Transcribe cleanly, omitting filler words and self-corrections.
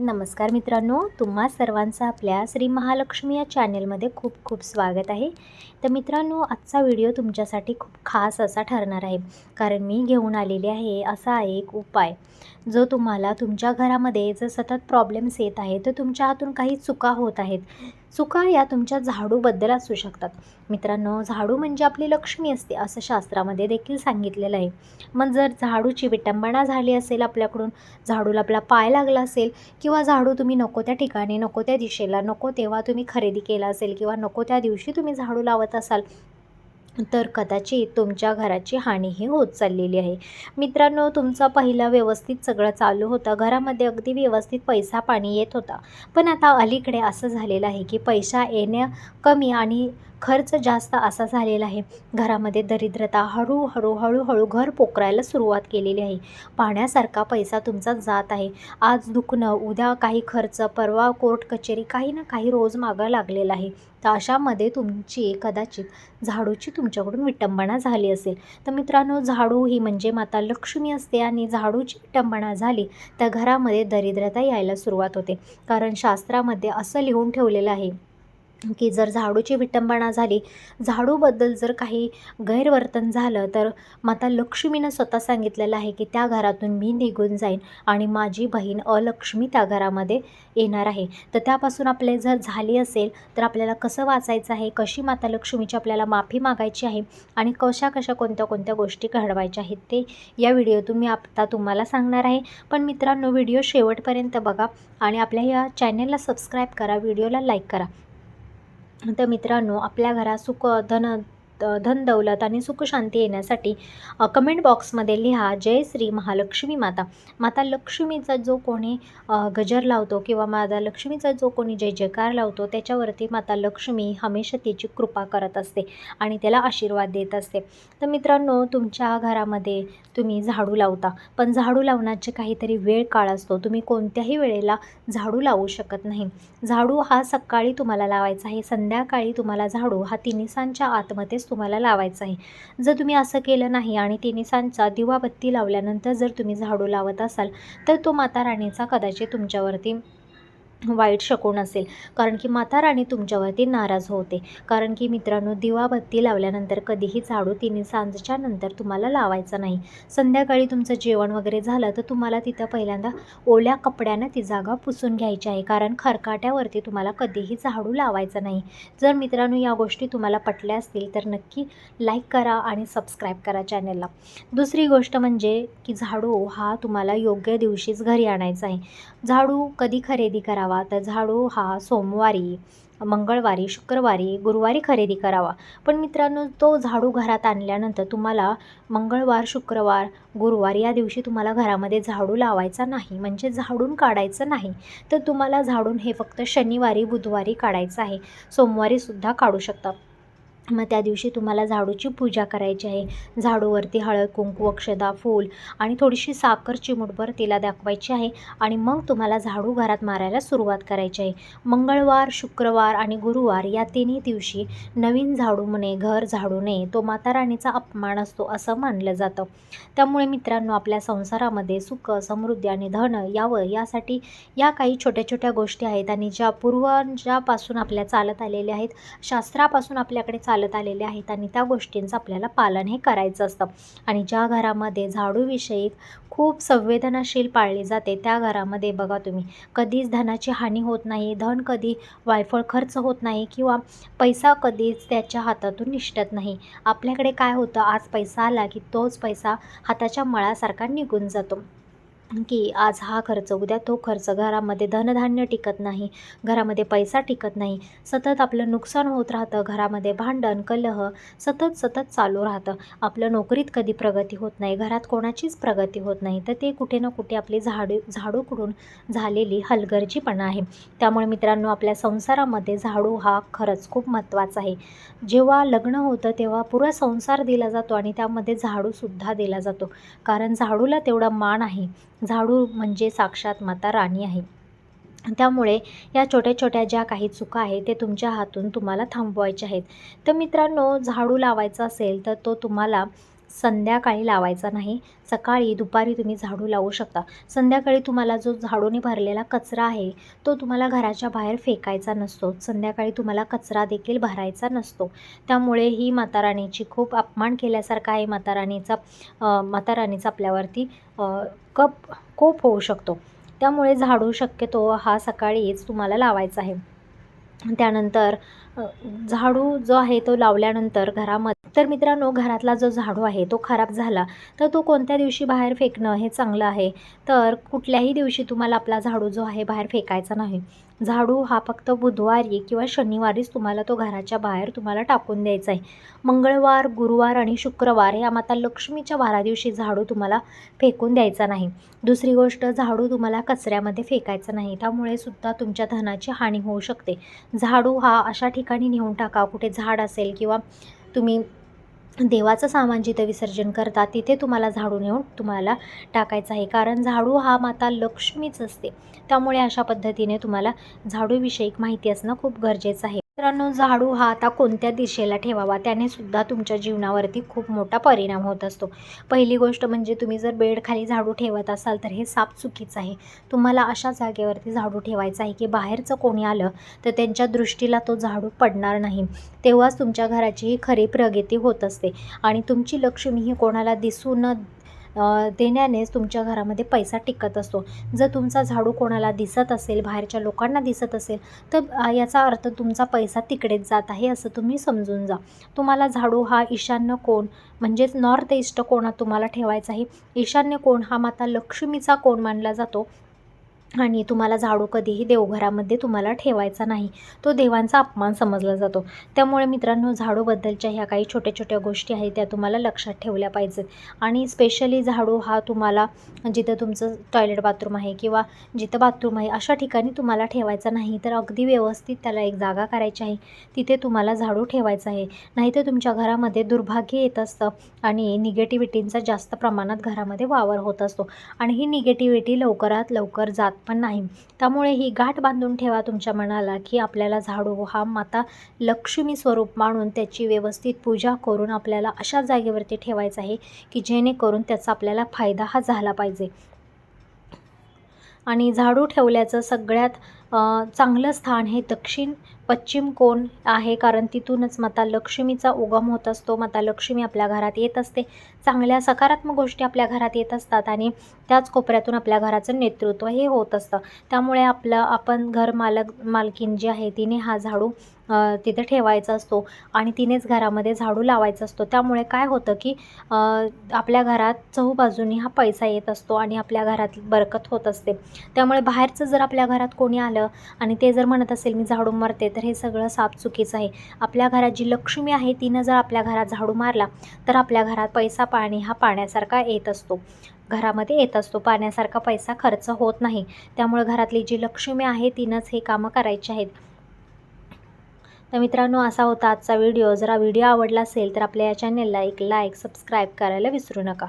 नमस्कार मित्रांनो, तुम्हा सर्वांचं आपल्या श्री महालक्ष्मी या चॅनेलमध्ये खूप खूप स्वागत आहे. तर मित्रांनो, आजचा व्हिडिओ तुमच्यासाठी खूप खास असा ठरणार आहे, कारण मी घेऊन आलेले आहे असा एक उपाय जो तुम्हाला तुमच्या घरामध्ये जर सतत प्रॉब्लेम्स येत आहे, तर तुमच्या हातून काही चुका होत आहेत. चुका या तुमच्या झाडूबद्दल असू शकतात. मित्रांनो, झाडू म्हणजे आपली लक्ष्मी असते असं शास्त्रामध्ये देखील सांगितलेलं आहे. मग जर झाडूची विटंबना झाली असेल आपल्याकडून, झाडूला आपला पाय लागला असेल किंवा झाडू तुम्ही नको त्या ठिकाणी, नको त्या दिशेला, नको तेव्हा तुम्ही खरेदी केला असेल किंवा नको त्या दिवशी तुम्ही झाडू लावत असाल, तर कदाचित तुमच्या घराची हानीही होत चाललेली आहे. मित्रांनो, तुमचा पहिला व्यवस्थित सगळं चालू होतं. घरामध्ये अगदी व्यवस्थित पैसा पाणी येत होता. पण आता अलीकडे असं झालेलं आहे की पैसा येणं कमी आणि खर्च जास्त असा झालेला आहे. घरामध्ये दरिद्रता हळूहळू घर पोखरायला सुरुवात केलेली आहे. पाण्यासारखा पैसा तुमचा जात आहे. आज दुखणं, उद्या काही खर्च, परवा कोर्ट कचेरी, काही ना काही रोज मागं लागलेला आहे. तर अशामध्ये तुमची कदाचित झाडूची तुमच्याकडून विटंबना झाली असेल. तर मित्रांनो, झाडू ही म्हणजे माता लक्ष्मी असते आणि झाडूची विटंबना झाली तर घरामध्ये दरिद्रता यायला सुरुवात होते. कारण शास्त्रामध्ये असं लिहून ठेवलेलं आहे की जर झाडूची विटंबना झाली, झाडूबद्दल जर काही गैरवर्तन झालं, तर माता लक्ष्मीनं स्वतः सांगितलेलं आहे की त्या घरातून मी निघून जाईन आणि माझी बहीण अलक्ष्मी त्या घरामध्ये येणार आहे. तर त्यापासून आपले जर झाली असेल, तर आपल्याला कसं वाचायचं आहे, कशी माता लक्ष्मीची आपल्याला माफी मागायची आहे आणि कशा कोणत्या गोष्टी घडवायच्या आहेत, ते या व्हिडिओतून मी आता तुम्हाला सांगणार आहे. पण मित्रांनो, व्हिडिओ शेवटपर्यंत बघा आणि आपल्या या चॅनलला सबस्क्राईब करा, व्हिडिओला लाईक करा. तर मित्रांनो, आपल्या घरात धन दौलत आणि सुखशांती येण्यासाठी कमेंट बॉक्समध्ये लिहा जय श्री महालक्ष्मी माता. माता लक्ष्मीचा जो कोणी गजर लावतो किंवा माता लक्ष्मीचा जो कोणी जय जयकार लावतो, त्याच्यावरती माता लक्ष्मी हमेशा तिची कृपा करत असते आणि त्याला आशीर्वाद देत असते. तर मित्रांनो, तुमच्या घरामध्ये तुम्ही झाडू लावता, पण झाडू लावण्याचे काहीतरी वेळ काळ असतो. तुम्ही कोणत्याही वेळेला झाडू लावू शकत नाही. झाडू हा सकाळी तुम्हाला लावायचा आहे, संध्याकाळी तुम्हाला झाडू हा तिन्हीसांच्या आतमध्येच तुम्हाला लावायचा आहे. जर तुम्ही असं केलं नाही आणि तिन्हीसांचा दिवाबत्ती लावल्यानंतर जर तुम्ही झाडू लावत असाल, तर तो माता राणीचा कदाचित तुमच्यावरती वाईट शकुन असेल. कारण की माता राणी तुमच्यावरती नाराज होते. कारण की मित्रांनो, दिवाबत्ती लावल्यानंतर कधीही झाडू तिन्ही सांजेच्या नंतर तुम्हाला लावायचा नाही. संध्याकाळी तुमचं जेवण वगैरे झालं तर तुम्हाला तिथं पहिल्यांदा ओल्या कपड्यानं ती जागा पुसून घ्यायची आहे. कारण खरकाट्यावरती तुम्हाला कधीही झाडू लावायचा नाही. जर मित्रांनो, या गोष्टी तुम्हाला पटल्या असतील तर नक्की लाईक करा आणि सबस्क्राईब करा चॅनलला. दुसरी गोष्ट म्हणजे की झाडू हा तुम्हाला योग्य दिवशीच घरी आणायचा आहे. झाडू कधी खरेदी करावा, तर झाडू हा सोमवारी, मंगळवारी, शुक्रवारी, गुरुवारी खरेदी करावा. पण मित्रांनो, तो झाडू घरात आणल्यानंतर तुम्हाला मंगळवार, शुक्रवार, गुरुवार या दिवशी तुम्हाला घरामध्ये झाडू लावायचा नाही, म्हणजे झाडून काढायचं नाही. तर तुम्हाला झाडून हे फक्त शनिवारी, बुधवारी काढायचं आहे. सोमवारीसुद्धा काढू शकता. मग त्या दिवशी तुम्हाला झाडूची पूजा करायची आहे. झाडूवरती हळद, कुंकू, अक्षदा, फूल आणि थोडीशी साखर चिमूटभर तिला दाखवायची आहे आणि मग तुम्हाला झाडू घरात मारायला सुरुवात करायची आहे. मंगळवार, शुक्रवार आणि गुरुवार या तिन्ही दिवशी नवीन झाडू म्हणे घर झाडू नये, तो माता राणीचा अपमान असतो असं मानलं जातं. त्यामुळे मित्रांनो, आपल्या संसारामध्ये सुख, समृद्धी आणि धन यावं यासाठी या काही छोट्या गोष्टी आहेत आणि ज्या पूर्वजापासून आपल्या चालत आलेल्या आहेत, शास्त्रापासून आपल्याकडे चालत आलेले आहेत आणि त्या गोष्टींचं आपल्याला पालन हे करायचं असतं. आणि ज्या घरामध्ये झाडूविषयी खूप संवेदनाशील पाळली जाते, त्या घरामध्ये बघा तुम्ही, कधीच धनाची हानी होत नाही, धन कधी वायफळ खर्च होत नाही किंवा पैसा कधीच त्याच्या हातातून निसटत नाही. आपल्याकडे काय होतं, आज पैसा आला की तोच पैसा हाताच्या मळासारखा निघून जातो. की आज हा खर्च, उद्या तो खर्च. घरामध्ये धनधान्य टिकत नाही, घरामध्ये पैसा टिकत नाही, सतत आपलं नुकसान होत राहतं. घरामध्ये भांडण, कलह सतत चालू राहतं. आपलं नोकरीत कधी प्रगती होत नाही, घरात कोणाचीच प्रगती होत नाही. तर ते कुठे ना कुठे आपली झाडूकडून झालेली हलगर्जीपणा आहे. त्यामुळे मित्रांनो, आपल्या संसारामध्ये झाडू हा खरंच खूप महत्त्वाचा आहे. जेव्हा लग्न होतं तेव्हा पुरा संसार दिला जातो आणि त्यामध्ये झाडूसुद्धा दिला जातो. कारण झाडूला तेवढा मान आहे. झाडू म्हणजे साक्षात माता राणी आहे. त्यामुळे या छोट्या ज्या काही चुका आहेत ते तुमच्या हातून तुम्हाला थांबवायच्या आहेत. तर मित्रांनो, झाडू लावायचा असेल तर तो तुम्हाला संध्याकाळी लावायचा नाही. सकाळी दुपारी तुम्ही झाडू लावू शकता. संध्याकाळी तुम्हाला जो झाडूने भरलेला कचरा आहे तो तुम्हाला घराच्या बाहेर फेकायचा नसतो. संध्याकाळी तुम्हाला कचरा देखील भरायचा नसतो. त्यामुळे ही माता राणीची खूप अपमान केल्यासारखा आहे. माता राणीचा आपल्यावरती कोप होऊ शकतो. त्यामुळे झाडू शक्यतो हा सकाळीच तुम्हाला लावायचा आहे. त्यानंतर झाडू जो आहे तो लावल्यानंतर घरामध्ये तर मित्रांनो, घरातला जो झाडू आहे तो खराब झाला तर तो कोणत्या दिवशी बाहेर फेकणं हे चांगलं आहे. तर कुठल्याही दिवशी तुम्हाला आपला झाडू जो आहे बाहेर फेकायचा नाही. झाडू हा फक्त बुधवारी किंवा शनिवारीच तुम्हाला तो घराच्या बाहेर तुम्हाला टाकून द्यायचा आहे. मंगळवार, गुरुवार आणि शुक्रवार या माता लक्ष्मीच्या वारा दिवशी झाडू तुम्हाला फेकून द्यायचा नाही. दुसरी गोष्ट, झाडू तुम्हाला कचऱ्यामध्ये फेकायचा नाही. त्यामुळे सुद्धा तुमच्या धनाची हानी होऊ शकते. झाडू हा अशा ठिकाणी नेऊन टाका, कुठे झाड असेल किंवा तुम्ही देवाचं सामान जिथे विसर्जन करता तिथे तुम्हाला झाडू नेऊन तुम्हाला टाकायचं आहे. कारण झाडू हा माता लक्ष्मीच असते. त्यामुळे अशा पद्धतीने तुम्हाला झाडूविषयी माहिती असणं खूप गरजेचं आहे. मित्रांनो, झाडू हा आता कोणत्या दिशेला ठेवावा त्याने सुद्धा तुमच्या जीवनावरती खूप मोठा परिणाम होत असतो. पहिली गोष्ट म्हणजे तुम्ही जर बेडखाली झाडू ठेवत असाल तर हे साप चुकीचं आहे. तुम्हाला अशा जागेवरती झाडू ठेवायचा आहे की बाहेरचं कोणी आलं तर त्यांच्या दृष्टीला तो झाडू पडणार नाही. तेव्हाच तुमच्या घराची ही खरी प्रगती होत असते आणि तुमची लक्ष्मी ही कोणाला दिसू न देण्यानेच तुमच्या घरामध्ये पैसा टिकत असतो. जर तुमचा झाडू कोणाला दिसत असेल, बाहेरच्या लोकांना दिसत असेल तर याचा अर्थ तुमचा पैसा तिकडेच जात आहे असं तुम्ही समजून जा. तुम्हाला झाडू हा ईशान्य कोण म्हणजेच नॉर्थ ईस्ट कोणात तुम्हाला ठेवायचा आहे. ईशान्य कोण हा माता लक्ष्मीचा कोण मानला जातो आणि तुम्हाला झाडू कधीही देवघरामध्ये तुम्हाला ठेवायचा नाही. तो देवांचा अपमान समजला जातो. त्यामुळे मित्रांनो, झाडूबद्दलच्या ह्या काही छोट्या छोट्या गोष्टी आहेत त्या तुम्हाला लक्षात ठेवल्या पाहिजेत. आणि स्पेशली झाडू हा तुम्हाला जिथं तुमचं टॉयलेट बाथरूम आहे किंवा जिथं बाथरूम आहे अशा ठिकाणी तुम्हाला ठेवायचा नाही. तर अगदी व्यवस्थित त्याला एक जागा करायची आहे, तिथे तुम्हाला झाडू ठेवायचा आहे. नाहीतर तुमच्या घरामध्ये दुर्भाग्य येत असतं आणि निगेटिव्हिटींचा जास्त प्रमाणात घरामध्ये वावर होत असतो आणि ही निगेटिव्हिटी लवकरात लवकर जात पण नाही. त्यामुळे ही गाठ बांधून ठेवा तुमच्या मनाला की आपल्याला झाडू हा माता लक्ष्मी स्वरूप मानून त्याची व्यवस्थित पूजा करून आपल्याला अशा जागेवरती ठेवायचं आहे की जेणेकरून त्याचा आपल्याला फायदा हा झाला पाहिजे. आणि झाडू ठेवल्याचं सगळ्यात चांगलं स्थान हे दक्षिण पश्चिम कोण आहे, कारण तिथूनच माता लक्ष्मीचा उगम होत असतो. माता लक्ष्मी आपल्या घरात येत असते. चांगल्या सकारात्मक गोष्टी आपल्या घरात येत असतात आणि त्याच कोपऱ्यातून आपल्या घराचं नेतृत्व हे होत असतं. त्यामुळे आपण घर मालकीन जी आहे तिने हा झाडू तिथे ठेवायचा असतो आणि तिनेच घरामध्ये झाडू लावायचा असतो. त्यामुळे काय होतं की आपल्या घरात चहूबाजूनी हा पैसा येत असतो आणि आपल्या घरात बरकत होत असते. त्यामुळे बाहेरचं जर आपल्या घरात कोणी आलं आणि ते जर म्हणत असेल मी झाडू मारते तर हे सगळं साप चुकीचं आहे. आपल्या घरात जी लक्ष्मी आहे तिनं जर आपल्या घरात झाडू मारला तर आपल्या घरात पैसा पाणी हा पाण्यासारखा येत असतो, घरामध्ये येत असतो. पाण्यासारखा पैसा खर्च होत नाही. त्यामुळे घरातली जी लक्ष्मी आहे तिनंच हे कामं करायची आहेत. तर मित्रांनो, असा होता आजचा व्हिडिओ. जर हा व्हिडिओ आवडला असेल तर आपल्या या चॅनेलला एक लाईक सबस्क्राईब करायला विसरू नका.